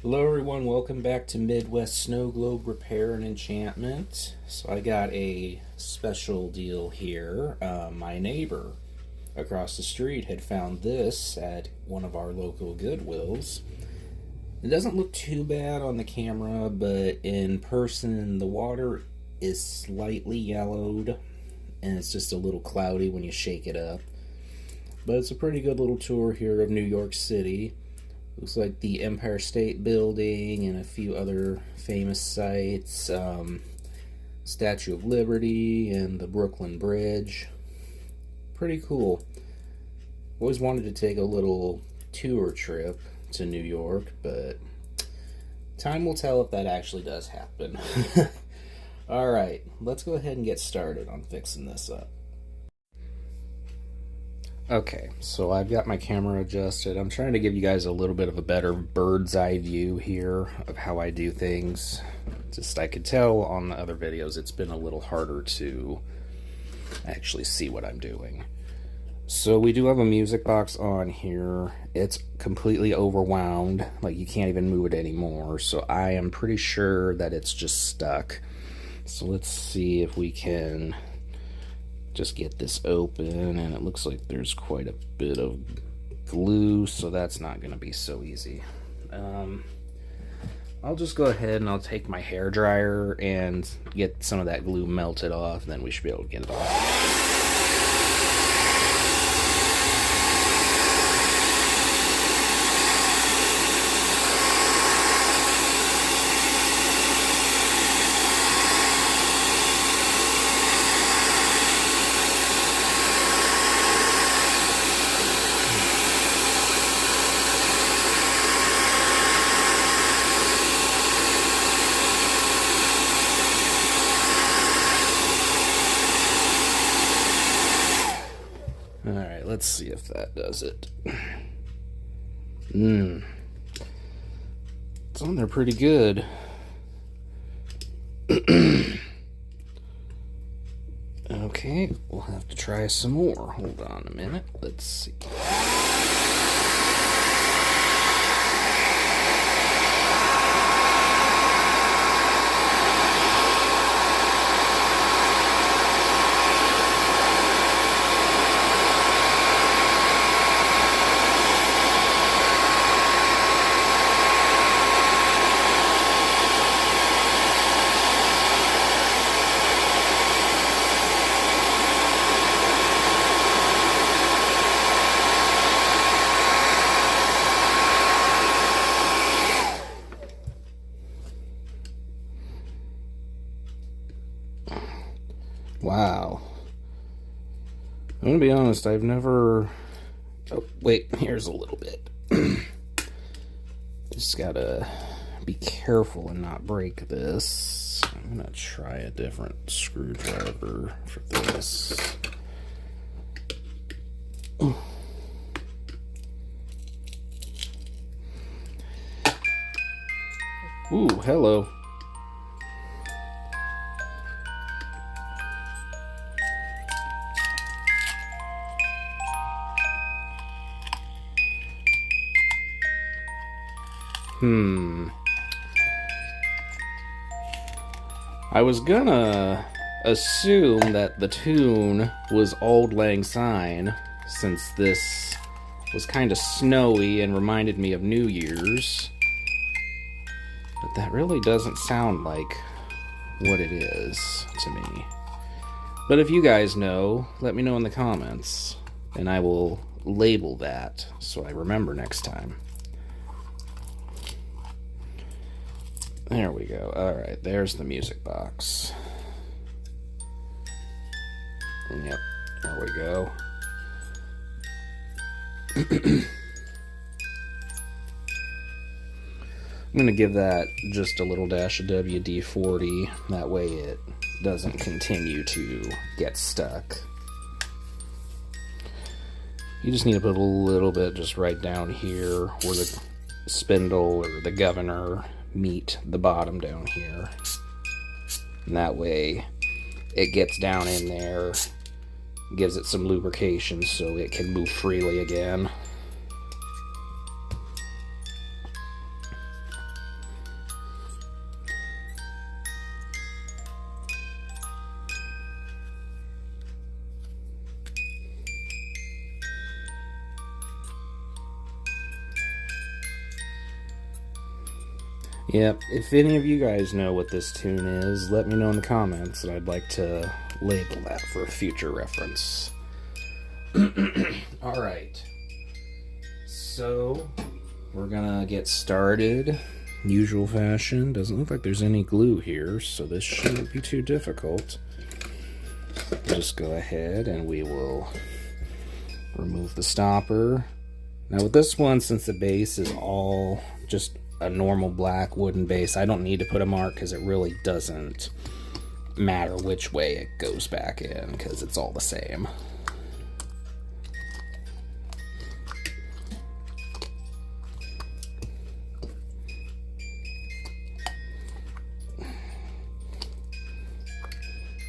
Hello everyone, welcome back to Midwest Snowglobe Repair and Enchantment. So I got a special deal here. My neighbor across the street had found this at one of our local Goodwills. It doesn't look too bad on the camera, but in person the water is slightly yellowed and it's just a little cloudy when you shake it up. But it's a pretty good little tour here of New York City. Looks like the Empire State Building and a few other famous sites. Statue of Liberty and the Brooklyn Bridge. Pretty cool. Always wanted to take a little tour trip to New York, but time will tell if that actually does happen. Alright, let's go ahead and get started on fixing this up. Okay, so I've got my camera adjusted. I'm trying to give you guys a little bit of a better bird's eye view here of how I do things. Just I could tell on the other videos it's been a little harder to actually see what I'm doing. So we do have a music box on here. It's completely overwound, like you can't even move it anymore. So I am pretty sure that it's just stuck. So let's see if we can just get this open, and it looks like there's quite a bit of glue, so that's not going to be so easy. I'll just go ahead and I'll take my hair dryer and get some of that glue melted off, and then we should be able to get it off. Alright, let's see if that does it. It's on there pretty good. Okay, we'll have to try some more. Hold on a minute. Let's see. Wow. I'm gonna be honest, I've never... Oh, wait, here's a little bit. Just gotta be careful and not break this. I'm gonna try a different screwdriver for this. Ooh, hello. I was gonna assume that the tune was Auld Lang Syne, since this was kind of snowy and reminded me of New Year's. But that really doesn't sound like what it is to me. But if you guys know, let me know in the comments, and I will label that so I remember next time. There we go. Alright, there's the music box. Yep, there we go. I'm going to give that just a little dash of WD-40. That way it doesn't continue to get stuck. You just need to put a little bit just right down here where the spindle or the governor meet the bottom down here, and that way it gets down in there, gives it some lubrication so it can move freely again. Yep, if any of you guys know what this tune is, let me know in the comments, and I'd like to label that for a future reference. Alright, so we're gonna get started. Usual fashion. Doesn't look like there's any glue here, so this shouldn't be too difficult. Just go ahead and we will remove the stopper. Now with this one, since the base is all just a normal black wooden base, I don't need to put a mark because it really doesn't matter which way it goes back in because it's all the same.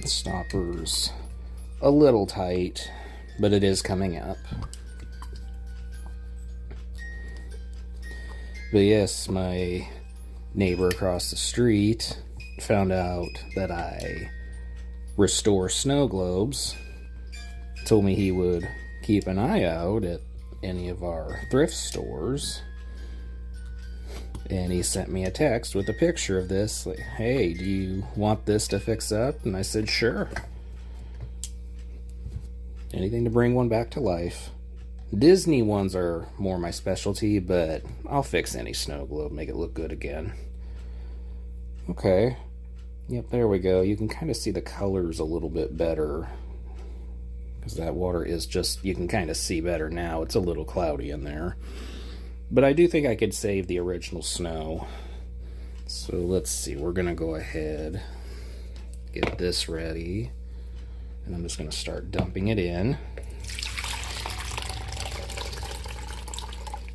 The stopper's a little tight, but it is coming up. But yes, my neighbor across the street found out that I restore snow globes. Told me he would keep an eye out at any of our thrift stores. And he sent me a text with a picture of this, like, hey, do you want this to fix up? And I said, sure. Anything to bring one back to life. Disney ones are more my specialty, but I'll fix any snow globe, make it look good again. Okay. Yep, there we go. You can kind of see the colors a little bit better. Because that water is just, you can kind of see better now. It's a little cloudy in there. But I do think I could save the original snow. So let's see, we're going to go ahead, get this ready, and I'm just going to start dumping it in.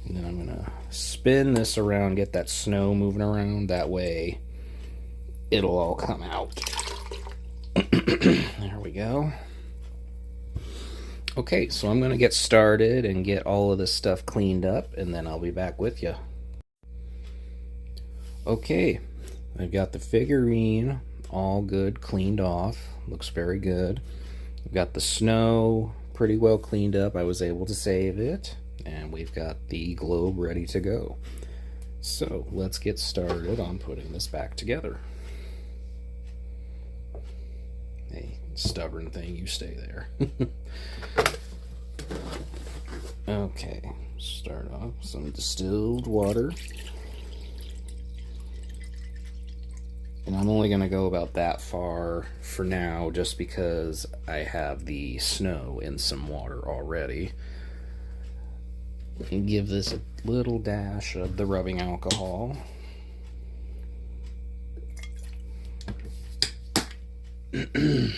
And then I'm going to spin this around, get that snow moving around, that way it'll all come out. There we go. Okay, so I'm going to get started and get all of this stuff cleaned up, and then I'll be back with you. Okay, I've got the figurine all good, cleaned off. Looks very good. I've got the snow pretty well cleaned up. I was able to save it. And we've got the globe ready to go. So let's get started on putting this back together. Hey, stubborn thing, you stay there. Okay, start off with some distilled water. And I'm only going to go about that far for now just because I have the snow in some water already. And give this a little dash of the rubbing alcohol. And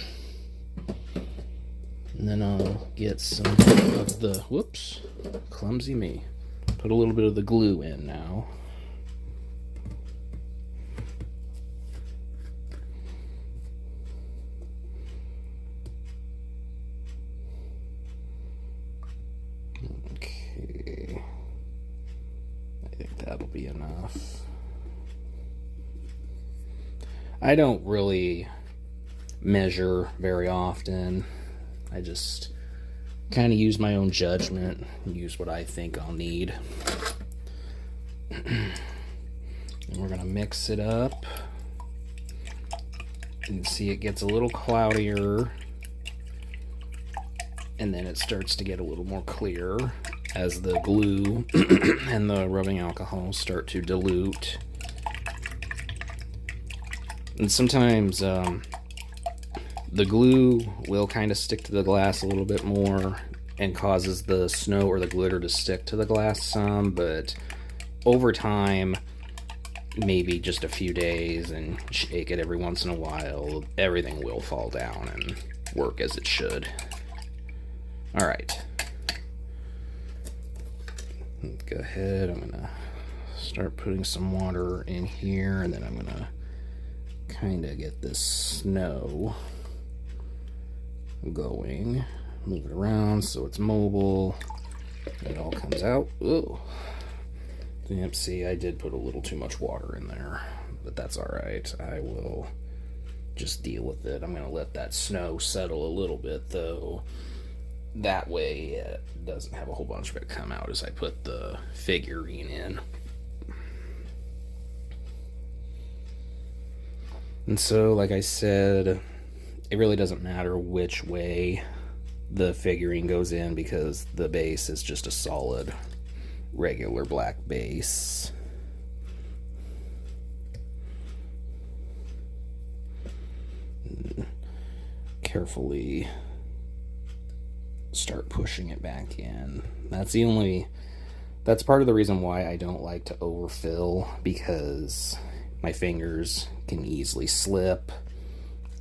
then I'll get some of the, whoops, clumsy me. Put a little bit of the glue in now. Okay, I think that'll be enough. I don't really measure very often. I just kind of use my own judgment, use what I think I'll need. And we're going to mix it up. You can see it gets a little cloudier, and then it starts to get a little more clear as the glue and the rubbing alcohol start to dilute. And sometimes the glue will kind of stick to the glass a little bit more and causes the snow or the glitter to stick to the glass some, but over time, maybe just a few days and shake it every once in a while, everything will fall down and work as it should. Alright. Go ahead, I'm gonna start putting some water in here, and then I'm gonna kind of get this snow going. Move it around so it's mobile. It all comes out. Ooh. Yep, see, I did put a little too much water in there, but that's alright. I will just deal with it. I'm going to let that snow settle a little bit, though. That way it doesn't have a whole bunch of it come out as I put the figurine in. And so, like I said, it really doesn't matter which way the figurine goes in because the base is just a solid, regular black base. Carefully start pushing it back in. That's part of the reason why I don't like to overfill, because my fingers can easily slip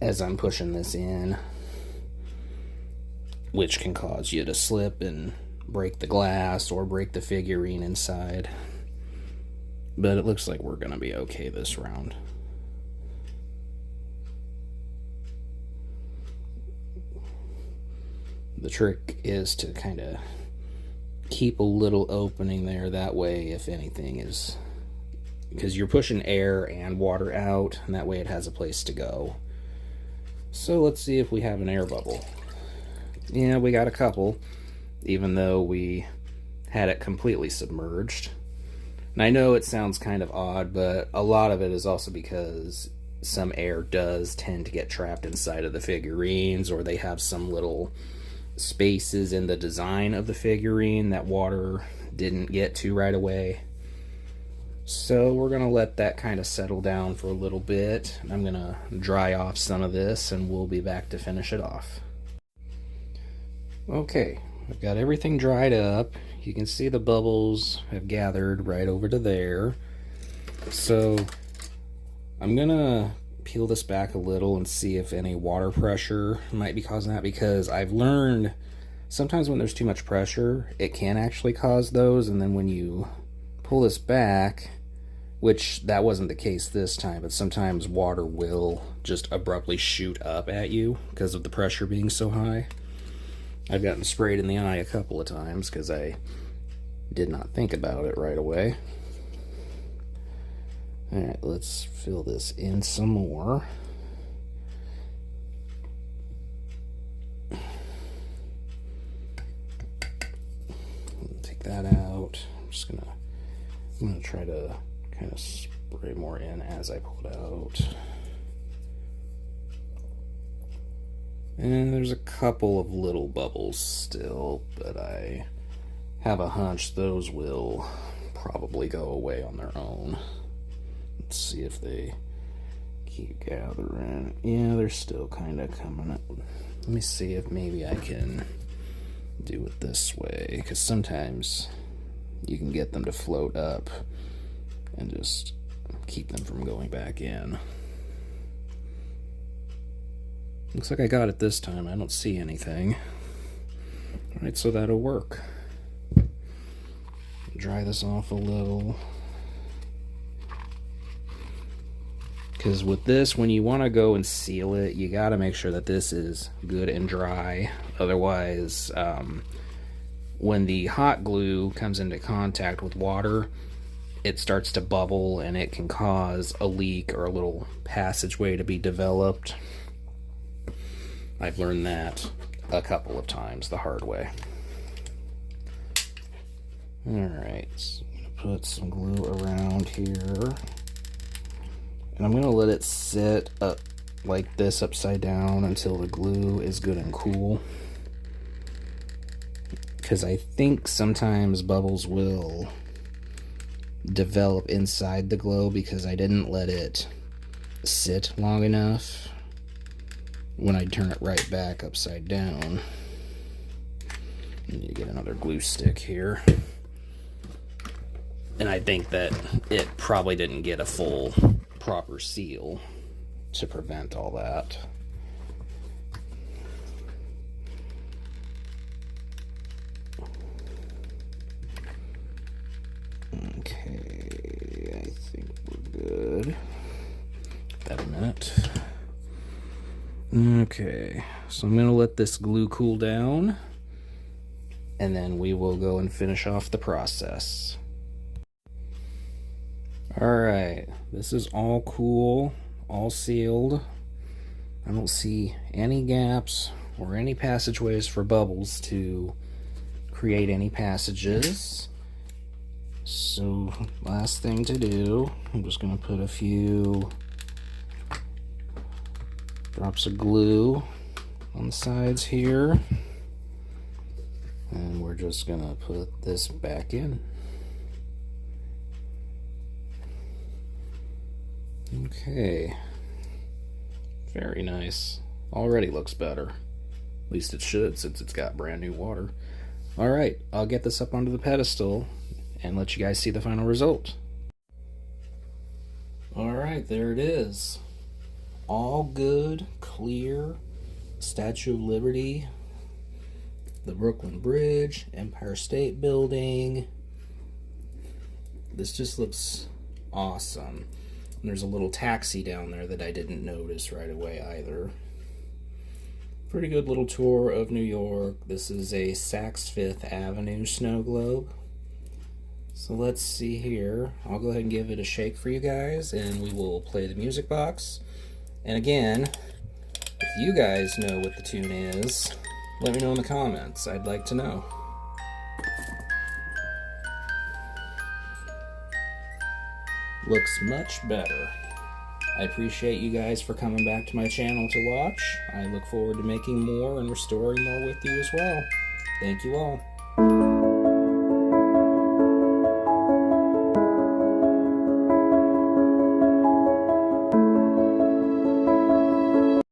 as I'm pushing this in, which can cause you to slip and break the glass or break the figurine inside. But it looks like we're gonna be okay this round. The trick is to kind of keep a little opening there, that way if anything is, because you're pushing air and water out, and that way it has a place to go. So let's see if we have an air bubble. Yeah, we got a couple, even though we had it completely submerged. And I know it sounds kind of odd, but a lot of it is also because some air does tend to get trapped inside of the figurines, or they have some little spaces in the design of the figurine that water didn't get to right away. So we're going to let that kind of settle down for a little bit. I'm going to dry off some of this and we'll be back to finish it off. Okay, I've got everything dried up. You can see the bubbles have gathered right over to there. So I'm going to peel this back a little and see if any water pressure might be causing that, because I've learned sometimes when there's too much pressure it can actually cause those, and then when you pull this back, which that wasn't the case this time, but sometimes water will just abruptly shoot up at you because of the pressure being so high. I've gotten sprayed in the eye a couple of times because I did not think about it right away. Alright, let's fill this in some more. Take that out. I'm gonna try to kind of spray more in as I pull it out. And there's a couple of little bubbles still, but I have a hunch those will probably go away on their own. Let's see if they keep gathering. Yeah, they're still kind of coming up. Let me see if maybe I can do it this way, because sometimes you can get them to float up and just keep them from going back in. Looks like I got it this time. I don't see anything. Alright, so that'll work. Dry this off a little. Because with this, when you want to go and seal it, you got to make sure that this is good and dry. Otherwise, when the hot glue comes into contact with water, it starts to bubble and it can cause a leak or a little passageway to be developed. I've learned that a couple of times the hard way. Alright, so I'm going to put some glue around here. And I'm going to let it sit up like this upside down until the glue is good and cool. Because I think sometimes bubbles will develop inside the glue because I didn't let it sit long enough when I turn it right back upside down. I need to get another glue stick here. And I think that it probably didn't get a full proper seal to prevent all that. Okay, I think we're good. Give that a minute. Okay, so I'm going to let this glue cool down, and then we will go and finish off the process. Alright, this is all cool, all sealed. I don't see any gaps or any passageways for bubbles to create any passages. So, last thing to do, I'm just going to put a few Drops of glue on the sides here. And we're just gonna put this back in. Okay. Very nice. Already looks better. At least it should, since it's got brand new water. Alright, I'll get this up onto the pedestal and let you guys see the final result. Alright, there it is. All good, clear, Statue of Liberty, the Brooklyn Bridge, Empire State Building. This just looks awesome. And there's a little taxi down there that I didn't notice right away either. Pretty good little tour of New York. This is a Saks Fifth Avenue snow globe. So let's see here. I'll go ahead and give it a shake for you guys, and we will play the music box. And again, if you guys know what the tune is, let me know in the comments. I'd like to know. Looks much better. I appreciate you guys for coming back to my channel to watch. I look forward to making more and restoring more with you as well. Thank you all.